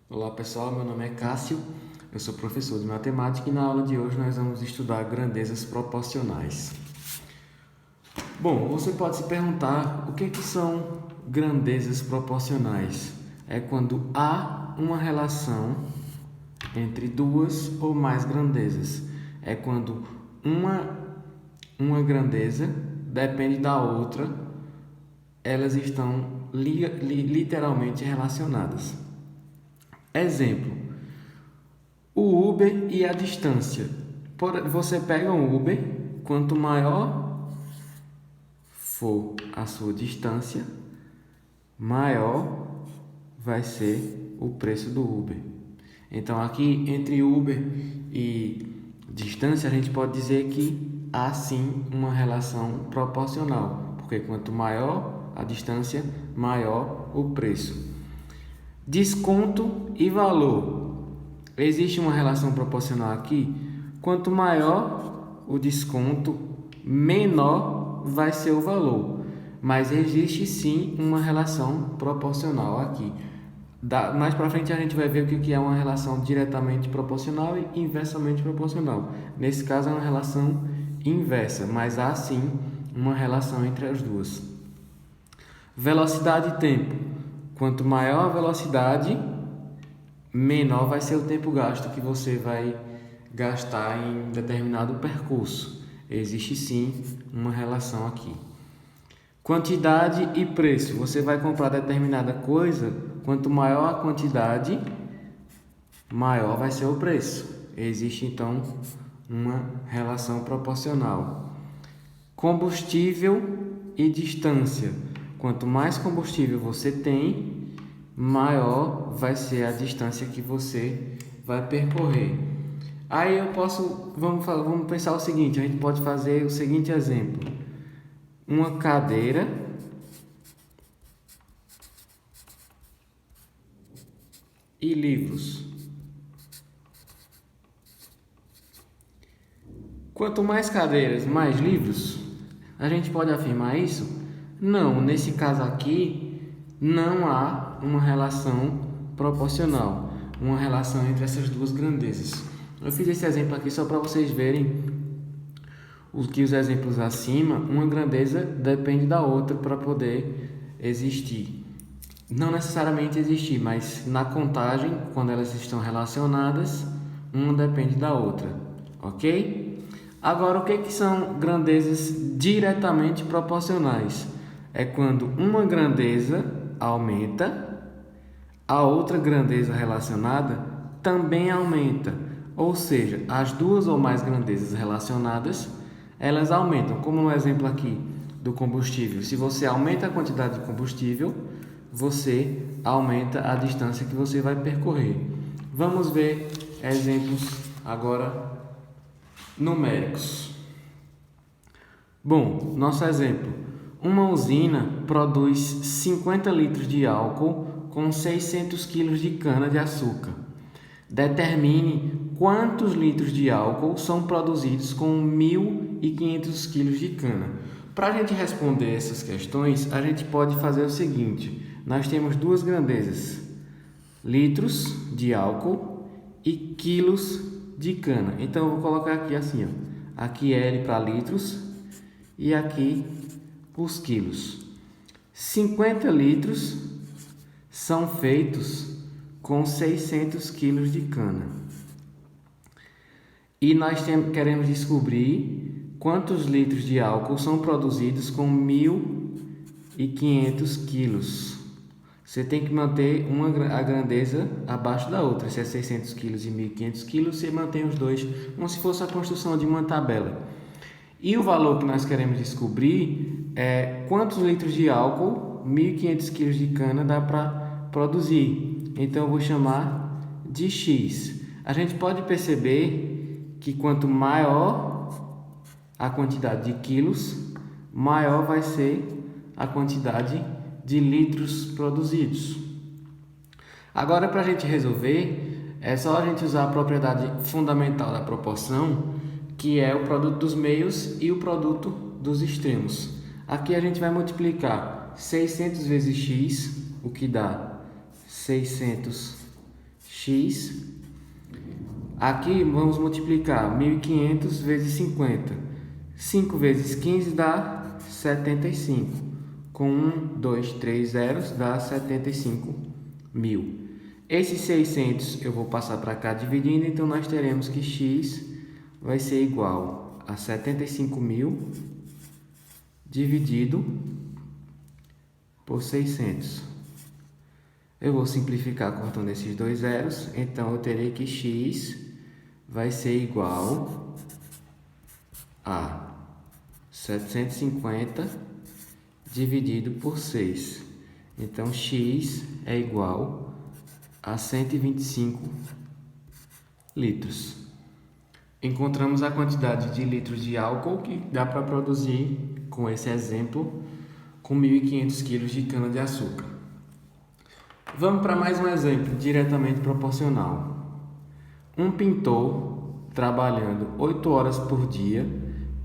Olá pessoal, meu nome é Cássio, eu sou professor de matemática e na aula de hoje nós vamos estudar grandezas proporcionais. Bom, você pode se perguntar o que são grandezas proporcionais? É quando há uma relação entre duas ou mais grandezas. É quando uma grandeza depende da outra, elas estão literalmente relacionadas. Exemplo: o Uber e a distância. Você pega um Uber, quanto maior for a sua distância, maior vai ser o preço do Uber. Então, aqui entre Uber e distância, a gente pode dizer que há sim uma relação proporcional, porque quanto maior a distância, maior o preço. Desconto e valor. Existe uma relação proporcional aqui. Quanto maior o desconto, menor vai ser o valor. Mas existe sim uma relação proporcional aqui. Mais para frente a gente vai ver o que é uma relação diretamente proporcional e inversamente proporcional. Nesse caso é uma relação inversa, mas há sim uma relação entre as duas. Velocidade e tempo. Quanto maior a velocidade, menor vai ser o tempo gasto que você vai gastar em determinado percurso. Existe sim uma relação aqui. Quantidade e preço. Você vai comprar determinada coisa, quanto maior a quantidade, maior vai ser o preço. Existe então uma relação proporcional. Combustível e distância. Quanto mais combustível você tem, maior vai ser a distância que você vai percorrer. Aí vamos pensar o seguinte, a gente pode fazer o seguinte exemplo. Uma cadeira e livros. Quanto mais cadeiras, mais livros? A gente pode afirmar isso? Não, nesse caso aqui não há uma relação proporcional, uma relação entre essas duas grandezas. Eu fiz esse exemplo aqui só para vocês verem os exemplos acima, uma grandeza depende da outra para poder existir. Não necessariamente existir, mas na contagem, quando elas estão relacionadas, uma depende da outra, ok? Agora, o que são grandezas diretamente proporcionais? É quando uma grandeza aumenta, a outra grandeza relacionada também aumenta. Ou seja, as duas ou mais grandezas relacionadas, elas aumentam. Como no exemplo aqui do combustível. Se você aumenta a quantidade de combustível, você aumenta a distância que você vai percorrer. Vamos ver exemplos agora numéricos. Bom, nosso exemplo. Uma usina produz 50 litros de álcool com 600 kg de cana-de-açúcar. Determine quantos litros de álcool são produzidos com 1.500 kg de cana. Para a gente responder essas questões, a gente pode fazer o seguinte. Nós temos duas grandezas, litros de álcool e quilos de cana. Então, eu vou colocar aqui assim, ó. Aqui L para litros e aqui os quilos. 50 litros são feitos com 600 quilos de cana. E nós queremos descobrir quantos litros de álcool são produzidos com 1.500 quilos. Você tem que manter a grandeza abaixo da outra. Se é 600 quilos e 1.500 quilos, você mantém os dois como se fosse a construção de uma tabela. E o valor que nós queremos descobrir é quantos litros de álcool 1.500 quilos de cana dá para produzir. Então, eu vou chamar de X. A gente pode perceber que quanto maior a quantidade de quilos, maior vai ser a quantidade de litros produzidos. Agora, para a gente resolver, é só a gente usar a propriedade fundamental da proporção, que é o produto dos meios e o produto dos extremos. Aqui a gente vai multiplicar 600 vezes x, o que dá 600 x. Aqui vamos multiplicar 1.500 vezes 50. 5 vezes 15 dá 75. Com 1, 2, 3 zeros dá 75.000. Esses 600 eu vou passar para cá dividindo, então nós teremos que x vai ser igual a 75.000 dividido por 600. Eu vou simplificar cortando esses dois zeros, então eu terei que x vai ser igual a 750 dividido por 6. Então, x é igual a 125 litros. Encontramos a quantidade de litros de álcool que dá para produzir, com esse exemplo, com 1.500 kg de cana-de-açúcar. Vamos para mais um exemplo diretamente proporcional. Um pintor, trabalhando 8 horas por dia,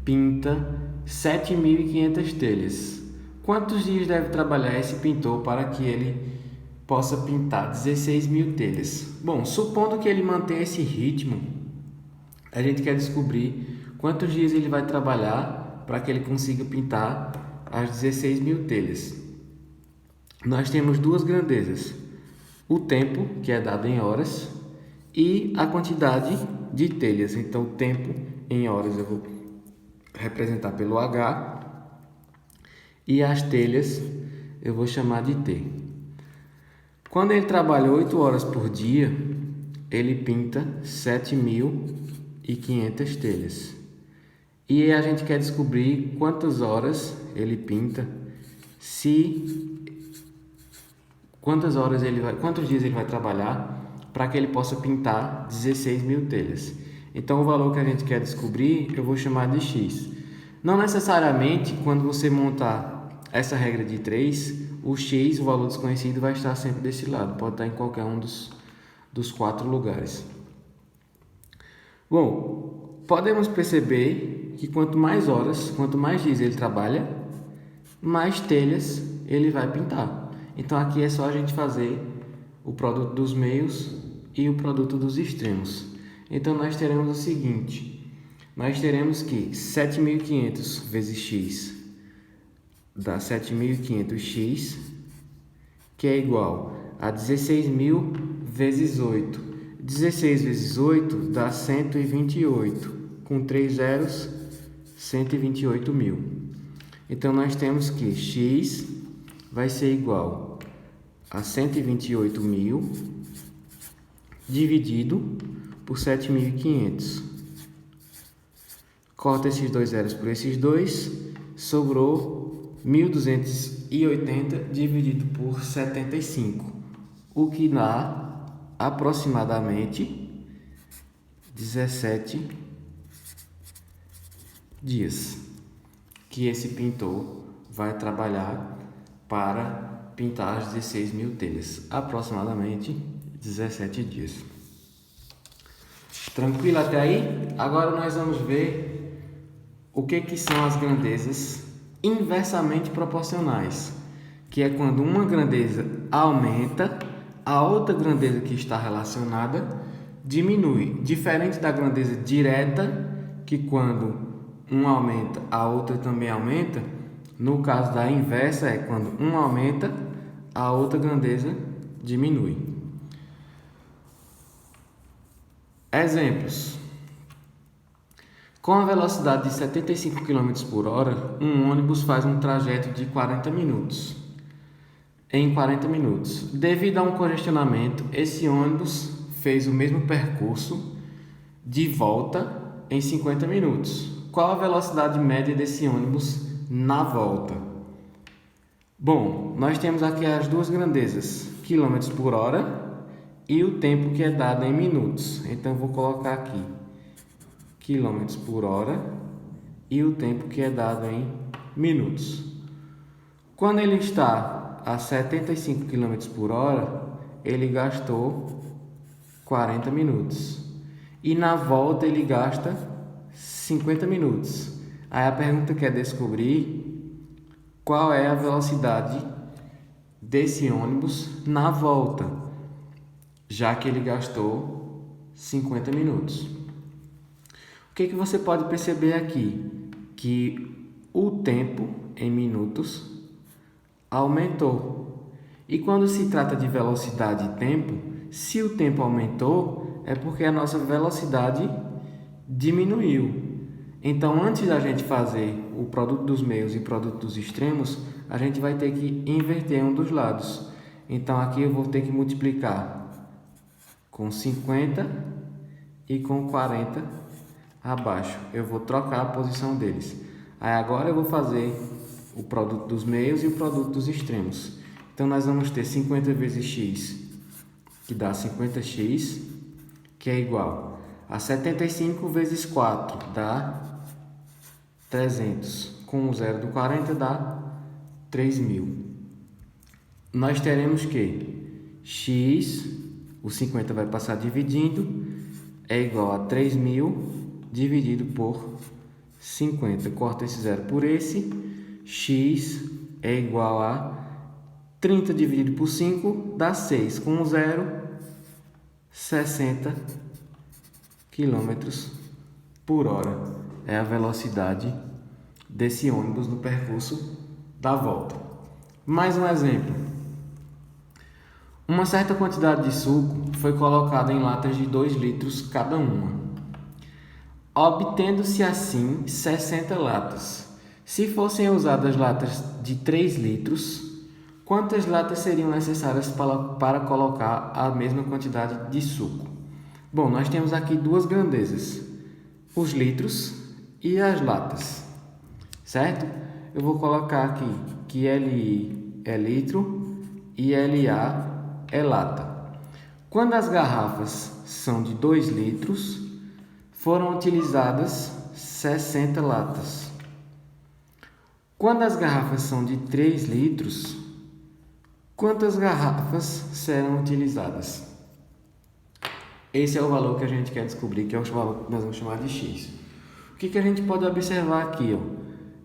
pinta 7.500 telhas. Quantos dias deve trabalhar esse pintor para que ele possa pintar 16.000 telhas? Bom, supondo que ele mantenha esse ritmo, a gente quer descobrir quantos dias ele vai trabalhar para que ele consiga pintar as 16.000 telhas. Nós temos duas grandezas: o tempo, que é dado em horas, e a quantidade de telhas. Então, o tempo em horas eu vou representar pelo H e as telhas eu vou chamar de T. Quando ele trabalha 8 horas por dia, ele pinta 7.500 telhas. E a gente quer descobrir quantas horas ele pinta, quantos dias ele vai trabalhar para que ele possa pintar 16.000 telhas. Então, o valor que a gente quer descobrir, eu vou chamar de x. Não necessariamente, quando você montar essa regra de 3, o x, o valor desconhecido, vai estar sempre desse lado. Pode estar em qualquer um dos 4 lugares. Bom, podemos perceber que quanto mais dias ele trabalha, mais telhas ele vai pintar. Então, aqui é só a gente fazer o produto dos meios e o produto dos extremos. Então, nós teremos o seguinte: nós teremos que 7.500 vezes x dá 7.500x, que é igual a 16.000 vezes 8. 16 vezes 8 dá 128. Com 3 zeros, 128.000. Então, nós temos que x vai ser igual a 128.000 dividido por 7.500. Corta esses dois zeros por esses dois, sobrou 1.280 dividido por 75, o que dá aproximadamente 17 dias que esse pintor vai trabalhar para pintar as 16.000 telhas, aproximadamente 17 dias. Tranquilo até aí? Agora nós vamos ver o que são as grandezas inversamente proporcionais, que é quando uma grandeza aumenta, a outra grandeza que está relacionada diminui. Diferente da grandeza direta, que quando um aumenta, a outra também aumenta. No caso da inversa, é quando um aumenta, a outra grandeza diminui. Exemplos. Com a velocidade de 75 km por hora, um ônibus faz um trajeto de 40 minutos. Em 40 minutos. Devido a um congestionamento, esse ônibus fez o mesmo percurso de volta em 50 minutos. Qual a velocidade média desse ônibus na volta? Bom, nós temos aqui as duas grandezas, km por hora e o tempo que é dado em minutos. Então, vou colocar aqui km por hora e o tempo que é dado em minutos. Quando ele está a 75 km por hora, ele gastou 40 minutos. E na volta ele gasta 50 minutos. Aí a pergunta que é descobrir qual é a velocidade desse ônibus na volta. já que ele gastou 50 minutos. O que você pode perceber aqui? Que o tempo em minutos aumentou. E quando se trata de velocidade e tempo, se o tempo aumentou, é porque a nossa velocidade diminuiu. Então, antes da gente fazer o produto dos meios e o produto dos extremos, a gente vai ter que inverter um dos lados. Então, aqui eu vou ter que multiplicar com 50 e com 40 abaixo. Eu vou trocar a posição deles. Aí agora eu vou fazer o produto dos meios e o produto dos extremos. Então, nós vamos ter 50 vezes x, que dá 50x, que é igual a 75 vezes 4, dá 300. Com o zero do 40 dá 3.000. Nós teremos que x, o 50 vai passar dividindo, é igual a 3.000 dividido por 50. Corta esse zero por esse. X é igual a 30 dividido por 5 dá 6. Com o zero, 60 km por hora. É a velocidade desse ônibus no percurso da volta. Mais um exemplo. Uma certa quantidade de suco foi colocada em latas de 2 litros cada uma, obtendo-se assim 60 latas. Se fossem usadas latas de 3 litros, quantas latas seriam necessárias para colocar a mesma quantidade de suco? Bom, nós temos aqui duas grandezas, os litros e as latas, certo? Eu vou colocar aqui que LI é litro e LA é lata. Quando as garrafas são de 2 litros, foram utilizadas 60 latas. Quando as garrafas são de 3 litros, quantas garrafas serão utilizadas? Esse é o valor que a gente quer descobrir, que é o valor que nós vamos chamar de x. O que a gente pode observar aqui?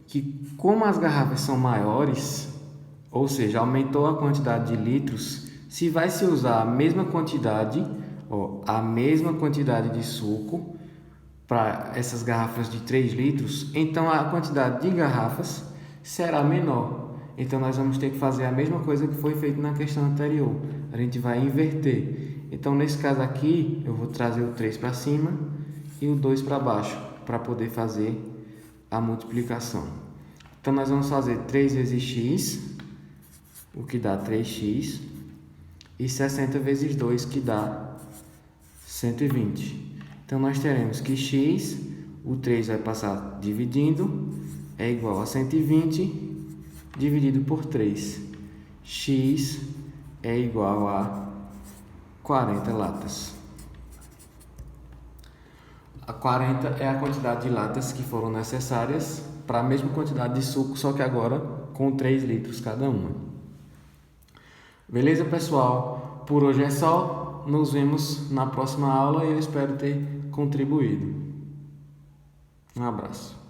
Que como as garrafas são maiores, ou seja, aumentou a quantidade de litros, se vai se usar a mesma quantidade de suco para essas garrafas de 3 litros, então a quantidade de garrafas será menor. Então nós vamos ter que fazer a mesma coisa que foi feito na questão anterior. A gente vai inverter. Então nesse caso aqui, eu vou trazer o 3 para cima e o 2 para baixo, para poder fazer a multiplicação. Então nós vamos fazer 3 vezes x, o que dá 3x, e 60 vezes 2, que dá 120. Então nós teremos que x, o 3 vai passar dividindo, é igual a 120 dividido por 3. X é igual a 40 latas. A 40 é a quantidade de latas que foram necessárias para a mesma quantidade de suco, só que agora com 3 litros cada uma. Beleza, pessoal? Por hoje é só. Nos vemos na próxima aula e eu espero ter contribuído. Um abraço.